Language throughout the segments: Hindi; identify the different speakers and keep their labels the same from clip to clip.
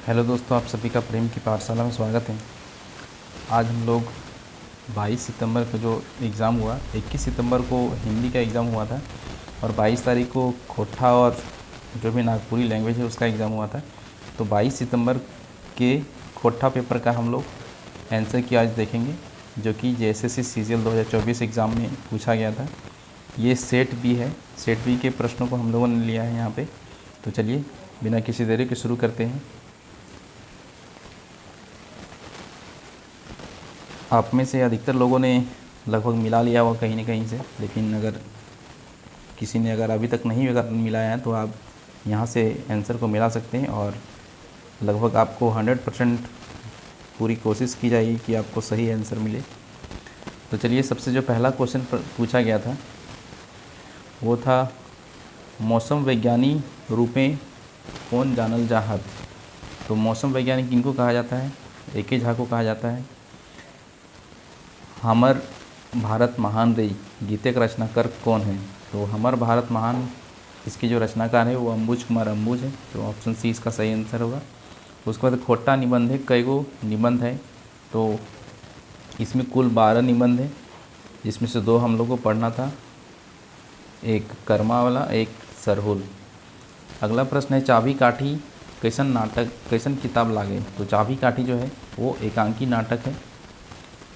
Speaker 1: हेलो दोस्तों, आप सभी का प्रेम की पाठशाला में स्वागत है। आज हम लोग 22 सितंबर को जो एग्ज़ाम हुआ, 21 सितंबर को हिंदी का एग्ज़ाम हुआ था और 22 तारीख को खोटा और जो भी नागपुरी लैंग्वेज है उसका एग्ज़ाम हुआ था। तो 22 सितंबर के खोटा पेपर का हम लोग आंसर की आज देखेंगे, जो कि जेएसएससी सीजीएल 2024 एग्ज़ाम में पूछा गया था। ये सेट बी है, सेट बी के प्रश्नों को हम लोगों ने लिया है यहाँ पे। तो चलिए बिना किसी देरी के शुरू करते हैं। आप में से अधिकतर लोगों ने लगभग मिला लिया होगा कहीं ना कहीं से, लेकिन अगर किसी ने अभी तक नहीं अगर मिलाया है तो आप यहाँ से आंसर को मिला सकते हैं और लगभग आपको 100% पूरी कोशिश की जाएगी कि आपको सही आंसर मिले। तो चलिए, सबसे जो पहला क्वेश्चन पूछा गया था वो था, मौसम वैज्ञानिक रूपे कौन जानल जाहत। तो मौसम वैज्ञानिक किनको कहा जाता है? ए.के. झा को कहा जाता है। हमर भारत महान रे गीते का रचनाकार कौन है? तो हमर भारत महान, इसके जो रचनाकार है वो अंबुज कुमार अंबुज है। तो ऑप्शन सी इसका सही आंसर होगा। उसके बाद खोटा निबंध है, कई गो निबंध है? तो इसमें कुल 12 निबंध है, जिसमें से 2 हम लोग को पढ़ना था, एक कर्मा वाला, एक सरहुल। अगला प्रश्न है, चाबी काठी कैसन नाटक कैसन किताब लागे। तो चाबी काठी जो है वो एकांकी नाटक है।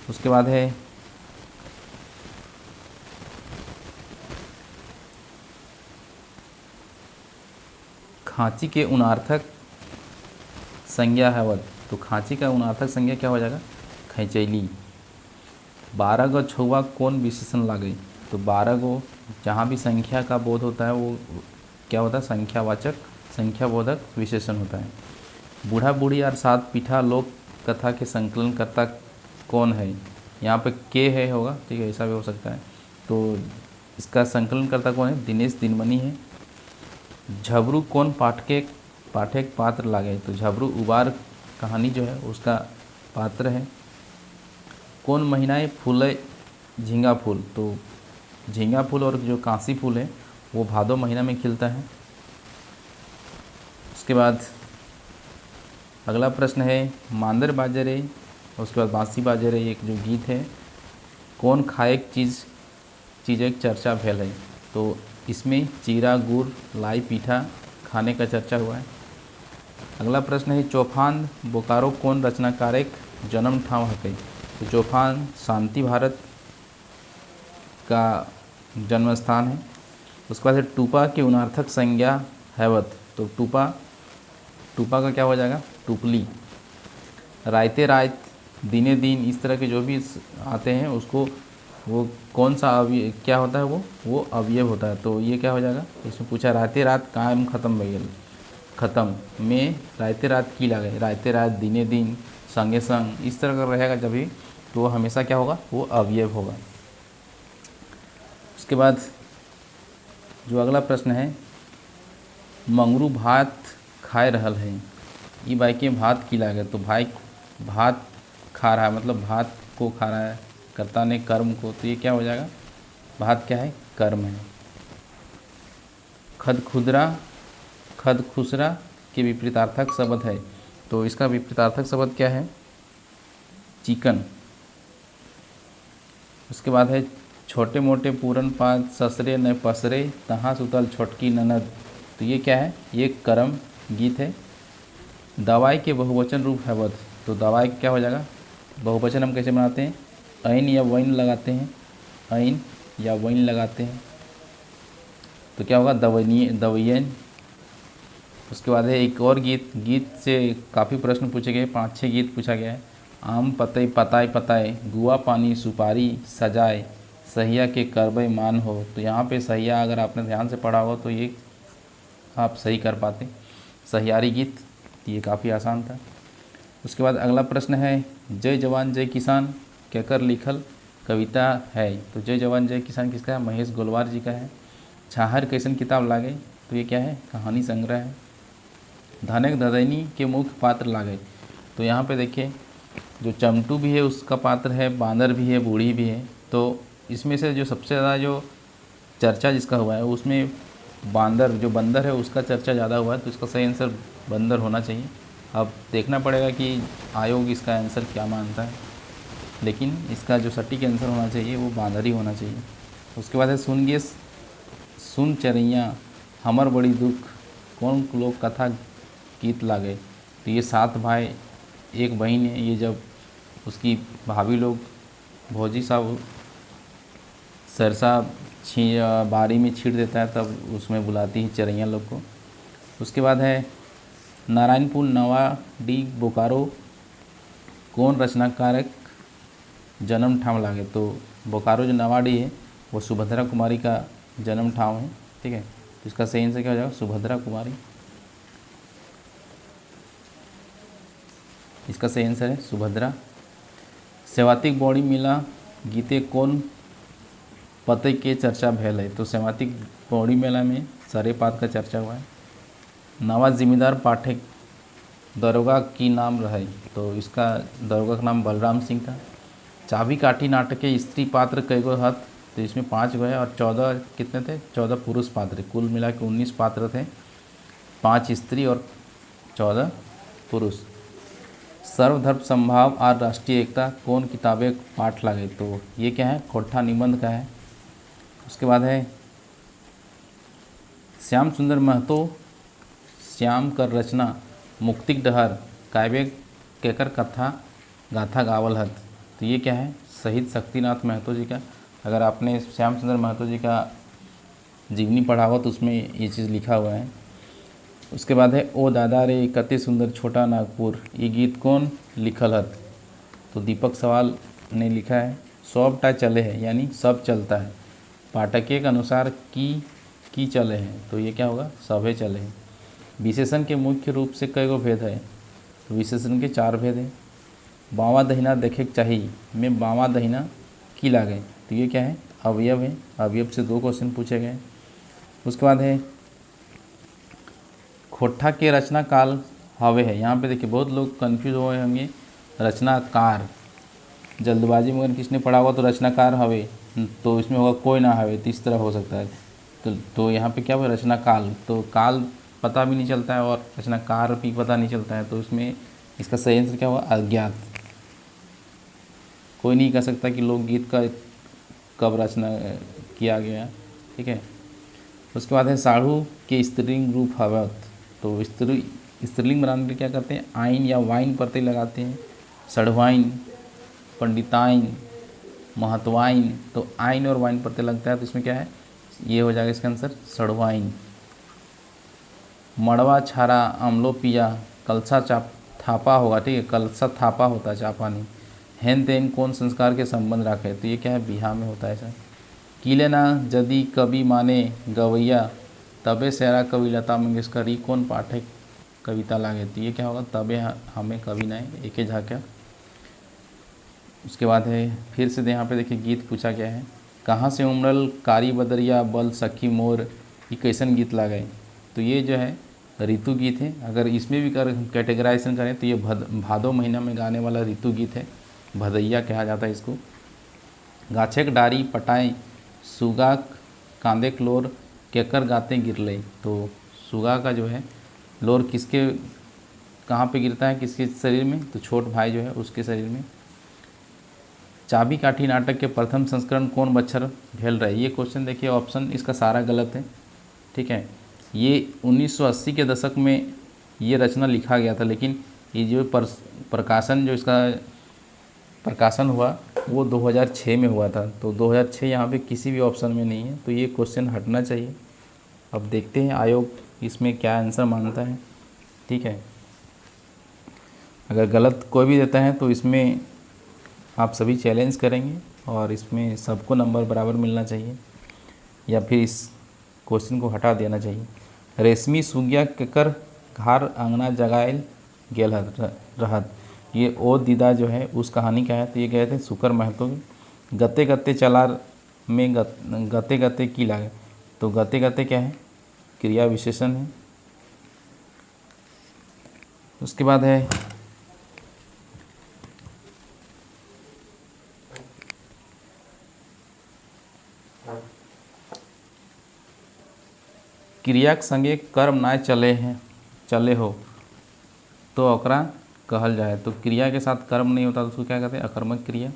Speaker 1: उसके बाद है खांची के उनार्थक संज्ञा हैवत। तो खांची का उनार्थक संज्ञा क्या हो जाएगा? खैंचैली। 12 गो छुआ कौन विशेषण लागे। तो 12 गो जहाँ भी संख्या का बोध होता है वो क्या होता है? संख्यावाचक संख्याबोधक विशेषण होता है। बूढ़ा बूढ़ी और 7 पीठा लोक कथा के संकलनकर्ता कौन है? यहाँ पे के है होगा, ठीक है, ऐसा भी हो सकता है। तो इसका संकलनकर्ता कौन है? दिनेश दिनमणि है। झबरू कौन पाठक पात्र लागे। तो झबरू उबार कहानी जो है उसका पात्र है। कौन महीनाएं फूले झींगा फूल। तो झींगा फूल और जो कांसी फूल है वो भादो महीना में खिलता है। उसके बाद अगला प्रश्न है, मांदर बाजे रे, उसके बाद बांसी बाजे रे, एक जो गीत है, कौन खाए चीज़ एक चर्चा फैल है। तो इसमें चीरा गुड़ लाई पीठा खाने का चर्चा हुआ है। अगला प्रश्न है, चौफान बोकारो कौन रचनाकार एक जन्म ठाव हकै। तो चौफान शांति भारत का जन्म स्थान है। उसके बाद है, टूपा के उनार्थक संज्ञा हैवत। तो टूपा का क्या हो जाएगा? टुपली। रायते रायत, दिने दिन, इस तरह के जो भी आते हैं उसको वो कौन सा अवयव क्या होता है? वो अवयव होता है। तो ये क्या हो जाएगा? इसमें पूछा, रायते रात कायम खत्म भइल। ख़त्म में रायते रात की लागे, रायते रात, दिने दिन, संगे संग, इस तरह का रहेगा जब भी, तो वो हमेशा क्या होगा? वो अवयव होगा। उसके बाद जो अगला प्रश्न है, मंगरू भात खाए रहल है। ये भाई के भात की लागे। तो भाई भात खा रहा है, मतलब भात को खा रहा है, कर्ता ने कर्म को, तो ये क्या हो जाएगा? भात क्या है? कर्म है। खद खुदरा खद खुसरा के विपरीतार्थक शब्द है। तो इसका विपरीतार्थक शब्द क्या है? चिकन। उसके बाद है, छोटे मोटे पूरन पात ससरे न पसरे तहाँ सुतल छोटकी ननद। तो ये क्या है? ये कर्म गीत है। दवाई के बहुवचन रूप हैवत। तो दवाई क्या हो जाएगा? बहुवचन हम कैसे बनाते हैं? ऐन या वैन लगाते हैं, ऐन या वैन लगाते हैं, तो क्या होगा? दवैयन। उसके बाद है एक और गीत से काफ़ी प्रश्न पूछे गए, 5-6 गीत पूछा गया है। आम पतई पताए पताए गुआ पानी सुपारी सजाए सहिया के करबे मान हो। तो यहाँ पे सहिया अगर आपने ध्यान से पढ़ा हो तो ये आप सही कर पाते। सहियारी गीत, ये काफ़ी आसान था। उसके बाद अगला प्रश्न है, जय जवान जय किसान केकर लिखल कविता है। तो जय जवान जय किसान किसका है? महेश गोलवार जी का है। छाहर कैसन किताब लागे। तो ये क्या है? कहानी संग्रह है। धनक धदैनी के मुख्य पात्र लागे। तो यहाँ पे देखिए, जो चमटू भी है उसका पात्र है, बांदर भी है, बूढ़ी भी है। तो इसमें से जो सबसे ज़्यादा जो चर्चा जिसका हुआ है उसमें बांदर, जो बंदर है उसका चर्चा ज़्यादा हुआ है, तो इसका सही आंसर बंदर होना चाहिए। अब देखना पड़ेगा कि आयोग इसका आंसर क्या मानता है, लेकिन इसका जो सटीक आंसर होना चाहिए वो बांदर ही होना चाहिए। उसके बाद है सुन गे सुन चरैया हमर बड़ी दुख कौन लोग कथा गीत लागे। तो ये 7 भाई एक बहन है, ये जब उसकी भाभी लोग भौजी साहब सरसा बारी में छीट देता है तब उसमें बुलाती है चरैया लोग को। उसके बाद है नारायणपुर नवाडी बोकारो कौन रचनाकारक जन्म ठाम लागे। तो बोकारो जो नवाडी है वो सुभद्रा कुमारी का जन्म ठाम है, ठीक है। तो इसका सही आंसर क्या हो जाएगा, सुभद्रा कुमारी। इसका सही आंसर है सुभद्रा। सेवातिक बॉडी मिला गीते कौन पते के चर्चा भेल है। तो सेवातिक बॉडी मेला में सारे पात का चर्चा हुआ है। नवा जिम्मेदार पाठक दरोगा की नाम रहे। तो इसका दरोगा का नाम बलराम सिंह था। चाबी काठी नाटक के स्त्री पात्र कई गो हत। तो इसमें 5 गो है और 14 कितने थे, 14 पुरुष पात्र, कुल मिला के 19 पात्र थे, 5 स्त्री और 14 पुरुष। सर्वधर्म संभाव और राष्ट्रीय एकता कौन किताबें पाठ लागे। तो ये क्या है, खोट्ठा निबंध का है। उसके बाद है श्याम सुंदर महतो श्याम कर रचना मुक्तिक डहर काव्य केकर कथा गाथा गावल हत। तो ये क्या है, शहीद शक्तिनाथ महतो जी का। अगर आपने श्याम सुंदर महतो जी का जीवनी पढ़ा हो तो उसमें ये चीज़ लिखा हुआ है। उसके बाद है ओ दादा रे कते सुंदर छोटा नागपुर ये गीत कौन लिखल हत। तो दीपक सवाल ने लिखा है। सबटा चले है यानी सब चलता है। पाठक के अनुसार की चले हैं। तो ये क्या होगा, सभे चले हैं। विशेषण के मुख्य रूप से कई गो भेद है। तो विशेषण के 4 भेद हैं। बाँवा दहिना देखे के चाहिए में बाँवा दहिना की लागे। तो ये क्या है, अवयव है। अवयव से 2 क्वेश्चन पूछे गए। उसके बाद है खोट्ठा के रचना काल हवे है। यहाँ पे देखिए बहुत लोग कंफ्यूज हुए होंगे। रचनाकार जल्दबाजी में अगर किसने पढ़ा हुआ तो रचनाकार हवे, तो इसमें होगा कोई ना हवे, तो इस तरह हो सकता है। तो यहाँ पे क्या हुआ, रचना काल। तो काल पता भी नहीं चलता है और रचनाकार भी पता नहीं चलता है। तो इसमें इसका सही आंसर क्या हुआ, अज्ञात। कोई नहीं कह सकता कि लोकगीत का कब रचना किया गया, ठीक है। उसके बाद है साढ़ू के स्त्रीलिंग रूप हवत। तो स्त्रीलिंग बनाने के लिए क्या करते हैं, आइन या वाइन प्रत्यय लगाते हैं। सढ़वाइन, पंडिताइन, महतवाइन। तो आइन और वाइन प्रत्यय लगता है तो इसमें क्या है, ये हो जाएगा इसका आंसर सढ़वाइन। मड़वा छारा अमलो पिया कलसा चाप थापा होगा, ठीक है। कलसा थापा होता है, चापा नहीं। हेन तेन कौन संस्कार के संबंध रखे। तो ये क्या है, बिहार में होता है ऐसा। कीले ना यदि कवि माने गवैया तबे सेरा कवि लता मंगेशकर ये कौन पाठक कविता लागे। तो ये क्या होगा, तबे हमें कवि नाए एक ही झाक्या। उसके बाद है फिर से यहाँ पे देखिए गीत पूछा गया है। कहाँ से उमड़ल कारी बदरिया बल सखी मोर ये कैसन गीत लागे। तो ये जो है ऋतु गीत है। अगर इसमें भी कैटेगराइजेशन करें तो ये भादो महीना में गाने वाला ऋतु गीत है, भदैया कहा जाता है इसको। गाछेक डारी पटाए सुगा कांदेक लोर केकर गाते गिरले। तो सुगा का जो है लोर किसके कहाँ पे गिरता है, किसके शरीर में, तो छोट भाई जो है उसके शरीर में। चाबी काठी नाटक के प्रथम संस्करण कौन बच्चर भेल रहे। ये क्वेश्चन देखिए ऑप्शन इसका सारा गलत है, ठीक है। ये 1980 के दशक में ये रचना लिखा गया था, लेकिन ये जो प्रकाशन जो इसका प्रकाशन हुआ वो 2006 में हुआ था। तो 2006 यहाँ पे किसी भी ऑप्शन में नहीं है, तो ये क्वेश्चन हटना चाहिए। अब देखते हैं आयोग इसमें क्या आंसर मानता है, ठीक है। अगर गलत कोई भी देता है तो इसमें आप सभी चैलेंज करेंगे और इसमें सबको नंबर बराबर मिलना चाहिए, या फिर इस क्वेश्चन को हटा देना चाहिए। रेशमी सुगिया केकर घर अंगना जगायल गेल रहत। ये ओ दीदा जो है उस कहानी का है। तो ये गए थे शुकर महतो। गते गते चलार में गते गते की लागे। तो गते गते क्या है, क्रिया विशेषण है। उसके बाद है क्रिया के संगे कर्म ना चले हो। तो ओकरा कहल जाए। तो क्रिया के साथ कर्म नहीं होता तो उसको क्या कहते हैं, अकर्मक क्रिया।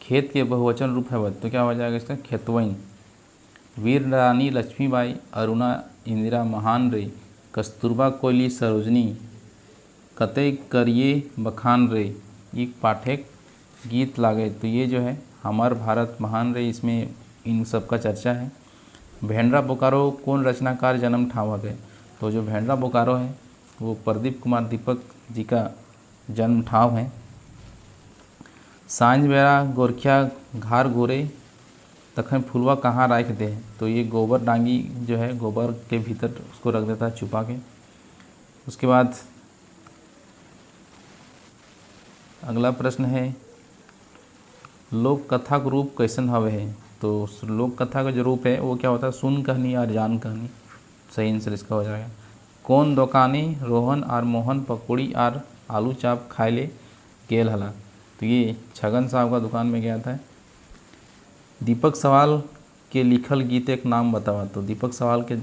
Speaker 1: खेत के बहुवचन रूप है तो क्या हो जाएगा इसका, खेतवइन। वीर रानी लक्ष्मीबाई, अरुणा इंदिरा महान रे, कस्तूरबा कोयली सरोजनी, कतई करिए बखान रे, एक पाठक गीत लागे। तो ये जो है हमार भारत महान रे, इसमें इन सब का चर्चा है। भेंडरा बोकारो कौन रचनाकार जन्म ठावत है, तो जो भेंडरा बोकारो है वो प्रदीप कुमार दीपक जी का जन्म ठाव है। सांझ बेरा गोरखिया घार गोरे, तखन फुलवा कहाँ राख दे, तो ये गोबर डांगी जो है गोबर के भीतर उसको रख देता है छुपा के। उसके बाद अगला प्रश्न है लोक कथा का रूप कैसन हवे है, तो लोक कथा का जो रूप है वो क्या होता है, सुन कहानी और जान कहानी। सही आंसर इसका हो जाएगा। कौन दुकानी रोहन और मोहन पकौड़ी और आलू चाप खाए ले गेल हला, तो ये छगन साहब का दुकान में गया था। दीपक सवाल के लिखल गीत एक नाम बतावा, तो दीपक सवाल के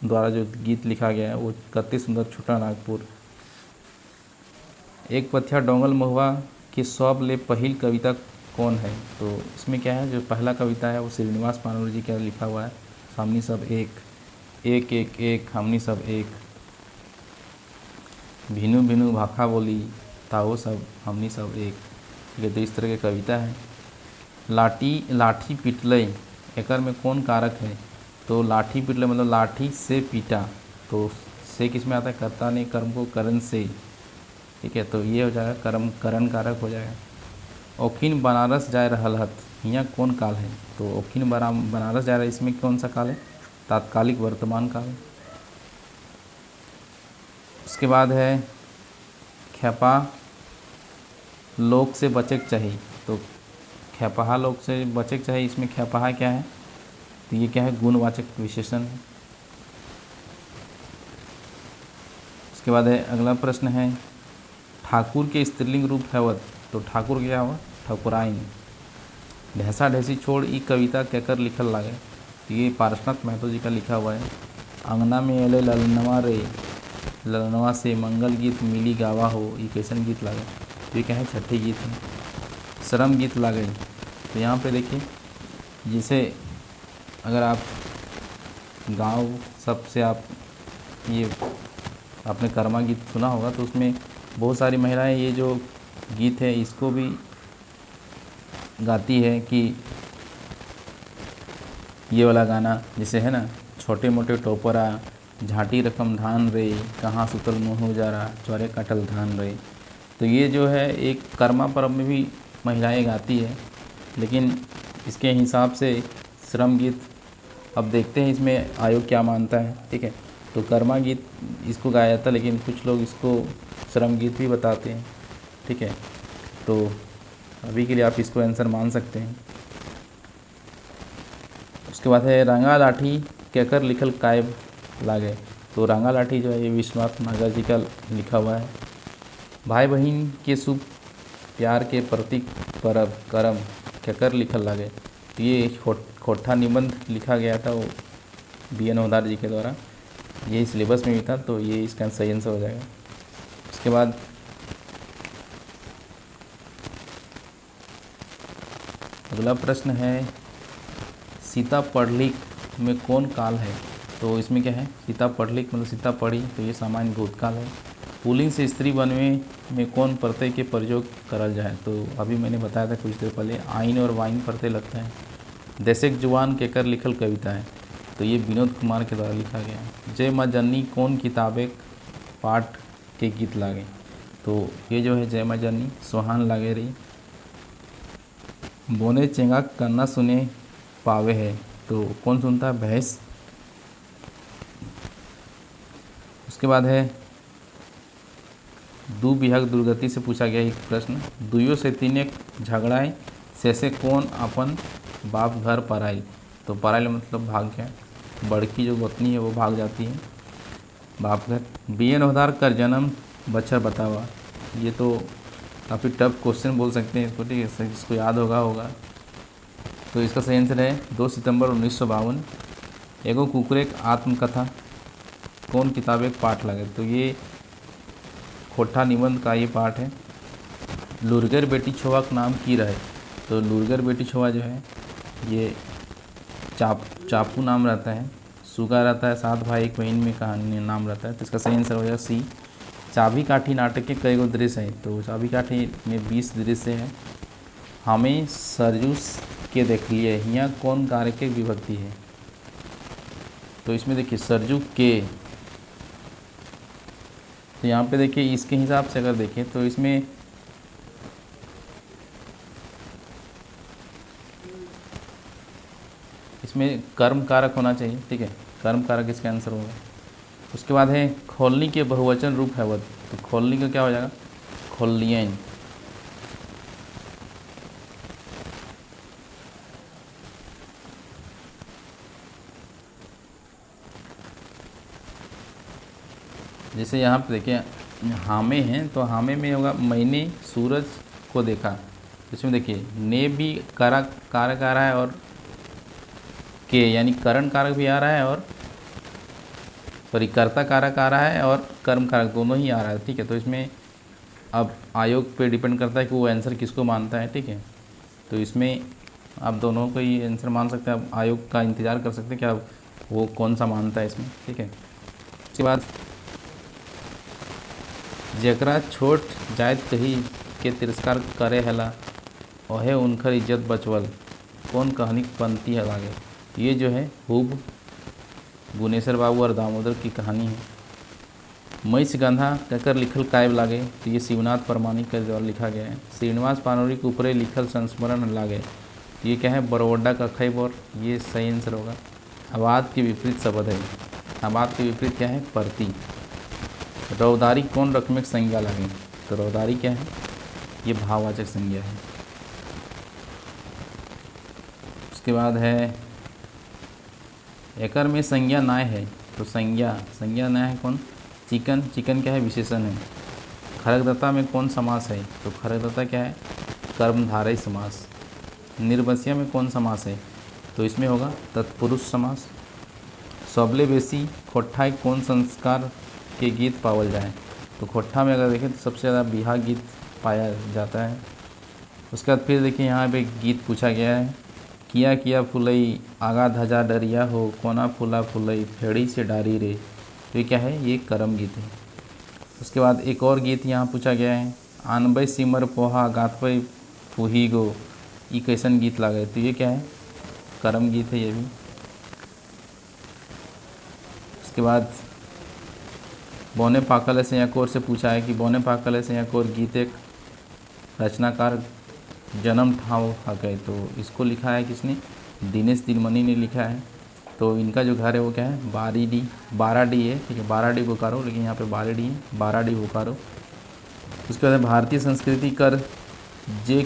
Speaker 1: द्वारा जो गीत लिखा गया है वो कत्ते सुंदर छुटा नागपुर। एक पथिया डोंगल महुआ के सब ले पहिल कविता कौन है, तो इसमें क्या है, जो पहला कविता है वो श्रीनिवास मानवर जी का लिखा हुआ है। हमनी सब एक, एक एक एक हमनी सब एक, भिनु भिनु भाखा बोली ताओ सब हमनी सब एक। ठीक है, तो इस तरह की कविता है। लाठी पिटलई एकर में कौन कारक है, तो लाठी पिटलई मतलब लाठी से पीटा, तो से किस में आता है, कर्ता ने कर्म को करण से। ठीक है, तो ये हो जाएगा कर्म करण कारक हो जाएगा। ओखिन बनारस जाए रहल हत, यहाँ कौन काल है, तो ओखिन बनारस जा रहा है, इसमें कौन सा काल है, तात्कालिक वर्तमान काल। उसके बाद है ख्यापा लोक से बचे के चाहिए, तो ख्यापहा लोक से बचे के चाहिए, इसमें ख्यापहा क्या है, तो ये क्या है, गुणवाचक विशेषण है। उसके बाद है अगला प्रश्न है ठाकुर के स्त्रीलिंग रूप हैवत, तो ठाकुर क्या हुआ, ठकुराइन। ढैसा ढैसी छोड़ ई कविता कहकर लिखल लागे, तो ये पारसनाथ महतो जी का लिखा हुआ है। अंगना में एले ललनवा रे, ललनवा से मंगल गीत मिली गावा हो, ये कैसन गीत लागे, तो ये क्या है, छठी गीत है। शर्म गीत लागे, तो यहाँ पे देखिए जैसे अगर आप गांव सब से आप ये आपने कर्मा गीत सुना होगा, तो उसमें बहुत सारी महिलाएं ये जो गीत है इसको भी गाती है कि ये वाला गाना जैसे है ना, छोटे मोटे टोपरा झाटी रकम धान रे, कहाँ सुतल मुँह उजारा चौरे काटल धान रे। तो ये जो है एक कर्मा पर्व में भी महिलाएं गाती है, लेकिन इसके हिसाब से श्रम गीत अब देखते हैं इसमें आयोग क्या मानता है। ठीक है, तो कर्मा गीत इसको गाया जाता है, लेकिन कुछ लोग इसको श्रम गीत भी बताते हैं। ठीक है, तो अभी के लिए आप इसको आंसर मान सकते हैं। उसके बाद है रंगा लाठी कहकर लिखल कायब लागे, तो रंगा लाठी जो है ये विश्वनाथ नागर जी का लिखा हुआ है। भाई बहन के शुभ प्यार के प्रतीक परब करम कहकर लिखल लागे, तो ये खोटा निबंध लिखा गया था वो BN होदार जी के द्वारा, यही सिलेबस में भी था, तो ये इसका सही आंसर हो जाएगा। उसके बाद अगला प्रश्न है सीता पढ़लिख में कौन काल है, तो इसमें क्या है, सीता पढ़लिख मतलब सीता पढ़ी, तो ये सामान्य भूतकाल है। पुल्लिंग से स्त्री बनवे में कौन प्रत्यय के प्रयोग करल जाए, तो अभी मैंने बताया था कुछ देर पहले आइन और वाइन प्रत्यय लगता है। देशक जुबान कहकर लिखल कविता है, तो ये विनोद कुमार के द्वारा लिखा गया है। जय माँ जननी कौन किताबें पाठ के गीत लागे, तो ये जो है जय माँ जननी सुहान लागे रही। बोने चेंगा करना सुने पावे है, तो कौन सुनता है, भैंस। उसके बाद है दू बिहक दुर्गति से पूछा गया एक प्रश्न, दुइयों से तीन झगड़ाए से कौन अपन बाप घर पराइल, तो पराइल मतलब भाग गया, बड़की जो गोतनी है वो भाग जाती है बाप घर। BN होदार कर जन्म बच्चर बतावा, ये तो काफ़ी टफ क्वेश्चन बोल सकते हैं इसको। ठीक है, इसको याद होगा। तो इसका सही आंसर है 2 सितंबर 1952। एगो कुकुर एक आत्मकथा कौन किताब एक पाठ लगे, तो ये खोट्ठा निबंध का ये पार्ट है। लुरगर बेटी छोवाक नाम की रहे, तो लुरगर बेटी छोवा जो है ये चापू नाम रहता है, सुगा रहता है, 7 भाई 1 बहन में कहानी नाम रहता है। तो इसका सही आंसर हो जाएगा सी। चाबी काठी नाटक के कई गो दृश्य है, तो चाबी काठी में 20 दृश्य है। हमें सरजूस के देख लिए, यहाँ कौन कारक के विभक्ति है, तो इसमें देखिए सरजू के, तो यहाँ पे देखिए इसके हिसाब से अगर देखें तो इसमें कर्म कारक होना चाहिए, ठीक है, कर्म कारक इसका आंसर होगा। उसके बाद है खोलनी के बहुवचन रूप है वध, तो खोलनी का क्या हो जाएगा, खोलियन। जैसे यहाँ पे देखिए हामे हैं, तो हामे में होगा मैंने सूरज को देखा। इसमें देखिए ने भी कारक कारक आ रहा है और के यानी करण कारक भी आ रहा है और परिकर्ता कारक आ रहा है और कर्म कारक दोनों ही आ रहा है, ठीक है। तो इसमें अब आयोग पे डिपेंड करता है कि वो आंसर किसको मानता है, ठीक है। तो इसमें आप दोनों को ही आंसर मान सकते हैं, आप आयोग का इंतज़ार कर सकते हैं कि आप वो कौन सा मानता है इसमें, ठीक है। उसके बाद जकरा छोट जायत कही के तिरस्कार करे हला ओहे उनकर इज्जत बचवल, कौन कहानी पंक्ति है आगे। ये जो है खूब गुनेश्वर बाबू और दामोदर की कहानी है। मैस गंधा ककर लिखल कायब लागे, तो ये शिवनाथ परमानी के द्वारा लिखा गया है। श्रीनिवास पानोरी के ऊपरे लिखल संस्मरण लागे, तो ये क्या है, बरोडा का खैबर, ये सही आंसर होगा। आबाद के विपरीत शब्द है, आबाद के विपरीत क्या है, परती। रौदारी कौन रकमेक संज्ञा लागे, तो रौदारी क्या है, ये भाववाचक संज्ञा है। उसके बाद है एकर में संज्ञा नाय है, तो संज्ञा नाय है कौन, चिकन, चिकन क्या है, विशेषण है। खरगदत्ता में कौन समास है, तो खरगदत्ता क्या है, कर्मधारय समास। निर्बसिया में कौन समास है, तो इसमें होगा तत्पुरुष समास। सबले बेसी खोट्ठा कौन संस्कार के गीत पावल जाए, तो खोट्ठा में अगर देखें तो सबसे ज़्यादा बिहा गीत पाया जाता है। उसके बाद फिर देखिए यहाँ पे गीत पूछा गया है, किया किया फुलई आगा धजा डरिया हो, कोना फूला फुलई फेड़ी से डारी रे, तो ये क्या है, ये करम गीत है। उसके बाद एक और गीत यहाँ पूछा गया है, आनबई सिमर पोहा गातवई फूही गो, ये कैसन गीत लागे, तो ये क्या है, करम गीत है ये भी। उसके बाद बौने पाकल से यहाँ कोर से पूछा है कि बौने पाकल से यहाँ कोर गीत एक रचनाकार जन्म ठाव हके, तो इसको लिखा है किसने, दिनेश दिनमणि ने लिखा है। तो इनका जो घर है वो क्या है, बाराडी है, ठीक है, बाराडी बोकारो, लेकिन यहाँ पे बाराडी है, बाराडी बोकारो। उसके बाद भारतीय संस्कृति कर जे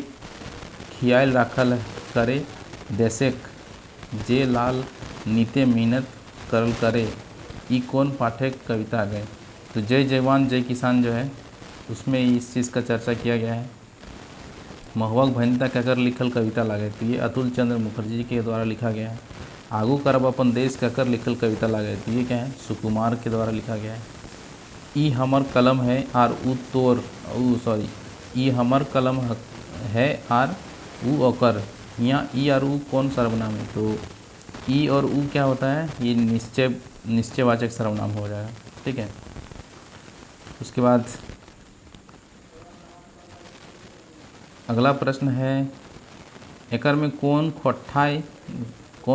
Speaker 1: खियाल राखल करे देशक जे लाल नीते मेहनत करल करे, ई कौन पाठक कविता आ गए, तो जय जवान जय किसान जो है उसमें इस चीज़ का चर्चा किया गया है। महुआ भनिता कहकर लिखल कविता लागे, तो ये अतुल चंद्र मुखर्जी के द्वारा लिखा गया है। आगू करब अपन देश कहकर लिखल कविता लागे, तो ये क्या है, सुकुमार के द्वारा लिखा गया है। ई हमर कलम है आर ऊ तोर ई हमर कलम है आर ऊ ओकर, यहाँ ई और ऊ कौन सर्वनाम है, तो ई और ऊ क्या होता है, ये निश्चयवाचक सर्वनाम हो जाएगा, ठीक है। उसके बाद अगला प्रश्न है, एकर में कौन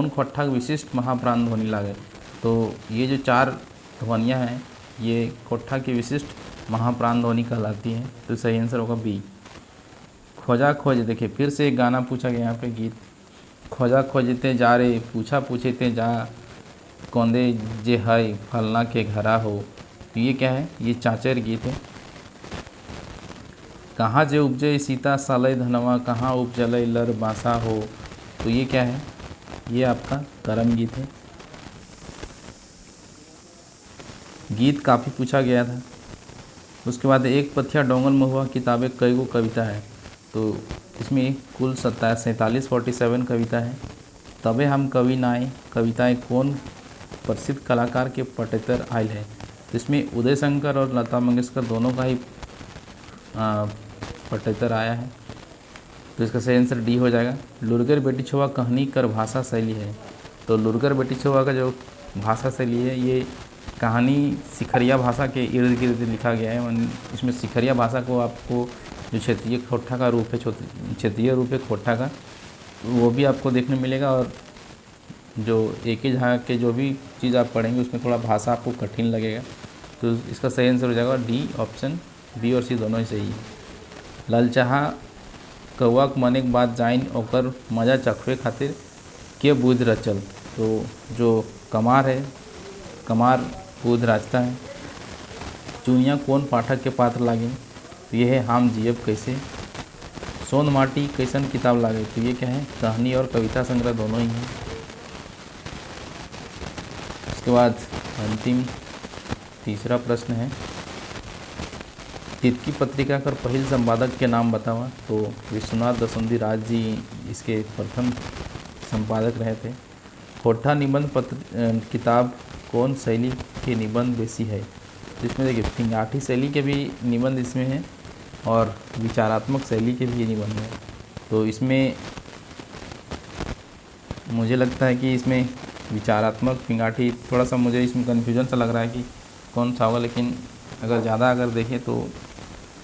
Speaker 1: खोट्ठा विशिष्ट महाप्राण ध्वनि लागे, तो ये जो 4 ध्वनियाँ हैं ये खोट्ठा की विशिष्ट महाप्राण ध्वनि कहलाती हैं, तो सही आंसर होगा बी। खोजा खोज, देखिए फिर से एक गाना पूछा गया यहाँ पे गीत, खोजा खोजते जा रे पूछा पूछते जा, कौंदे जे है फलना के घरा हो, तो ये क्या है, ये चाचर गीत है। कहाँ जे उपजे सीता सालय धनवा, कहाँ उपजलय लर बासा हो, तो ये क्या है, ये आपका करम गीत है। गीत काफ़ी पूछा गया था। उसके बाद एक पथिया डोंगल महुआ किताबें कई गो कविता है, तो इसमें कुल 47 कविता है। तबे हम कवि नाय कविताएं कौन प्रसिद्ध कलाकार के पटेतर आयल है, तो इसमें उदय शंकर और लता मंगेशकर दोनों का ही पठेतर आया है, तो इसका सही आंसर डी हो जाएगा। लुरगर बेटी छुआ कहानी कर भाषा शैली है। तो लुरगर बेटी छुआ का जो भाषा शैली है ये कहानी सिखरिया भाषा के इर्द गिर्द लिखा गया है। इसमें सिखरिया भाषा को आपको जो क्षेत्रीय खोट्ठा का रूप है, क्षेत्रीय रूप है खोट्ठा का, वो भी आपको देखने मिलेगा। और जो एक झा के जो भी चीज़ आप पढ़ेंगे उसमें थोड़ा भाषा आपको कठिन लगेगा, तो इसका सही आंसर हो जाएगा डी ऑप्शन, बी और सी दोनों ही सही है। ललचाहा कौआक मनेक बाद जाइन ओकर मजा चखवे खातिर के बुध रचल। तो जो कमार है, कमार बुध राजता है। चुनिया कौन पाठक के पात्र लागे, तो ये है हम जियब कैसे। सोन माटी कैसन किताब लागे, तो ये क्या है, कहानी और कविता संग्रह दोनों ही हैं। उसके बाद अंतिम तीसरा प्रश्न है, तितकी पत्रिका कर पहल संपादक के नाम बतावा। तो विश्वनाथ दसुंधी राज जी इसके प्रथम संपादक रहे थे। खोट्ठा निबंध पत्र किताब कौन शैली के निबंध बेसी है, तो इसमें देखिए फिंगाठी शैली के भी निबंध इसमें हैं और विचारात्मक शैली के भी निबंध हैं। तो इसमें मुझे लगता है कि इसमें विचारात्मक फिंगाठी, थोड़ा सा मुझे इसमें कन्फ्यूजन सा लग रहा है कि कौन सा होगा, लेकिन अगर देखें तो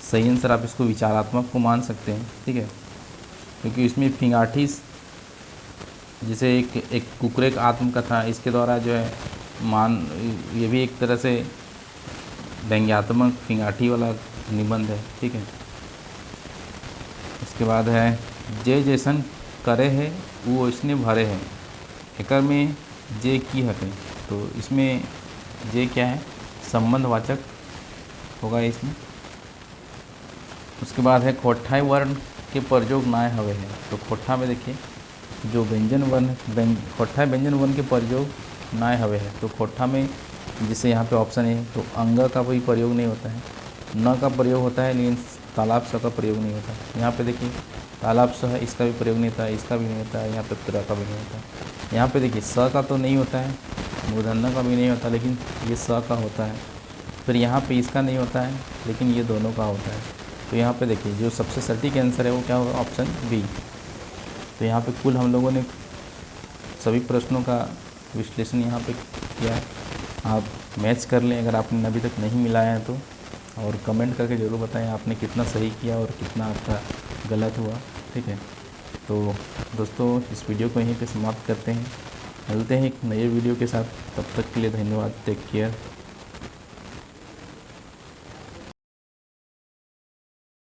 Speaker 1: सही आंसर आप इसको विचारात्मक को मान सकते हैं, ठीक है। क्योंकि इसमें फिंगाठी जैसे एक कुकरेक आत्मकथा, इसके द्वारा जो है ये भी एक तरह से व्यंग्यात्मक फिंगाठी वाला निबंध है, ठीक है। उसके बाद है जे जैसन करे है वो इसने भरे है, एकर में जे की हटे। तो इसमें जे क्या है, संबंधवाचक होगा इसमें। उसके बाद है खोट्ठाई वर्ण के प्रयोग नाय हवे है। तो खोट्ठा में देखिए जो व्यंजन वर्ण, खोट्ठाई व्यंजन वर्ण के प्रयोग नाय हवे है। तो खोट्ठा में जैसे यहाँ पे ऑप्शन है, तो अंग का कोई प्रयोग नहीं होता है, न का प्रयोग होता है, लेकिन तालाब स का प्रयोग नहीं होता है। यहाँ पे देखिए तालाब स है, इसका भी प्रयोग नहीं होता है, इसका भी नहीं होता है, यहाँ पे त्र का भी नहीं होता है। यहाँ पे देखिए स का तो नहीं होता है, मूर्धन्य का भी नहीं होता, लेकिन ये स का होता है। फिर यहाँ पे इसका नहीं होता है, लेकिन ये दोनों का होता है। तो यहाँ पे देखिए जो सबसे सटीक आंसर है वो क्या होगा, ऑप्शन बी। तो यहाँ पे कुल हम लोगों ने सभी प्रश्नों का विश्लेषण यहाँ पे किया है। आप मैच कर लें अगर आपने अभी तक नहीं मिलाया है तो, और कमेंट करके ज़रूर बताएं आपने कितना सही किया और कितना आपका गलत हुआ, ठीक है। तो दोस्तों इस वीडियो को यहीं पे समाप्त करते हैं, मिलते हैं एक नए वीडियो के साथ। तब तक के लिए धन्यवाद, टेक केयर।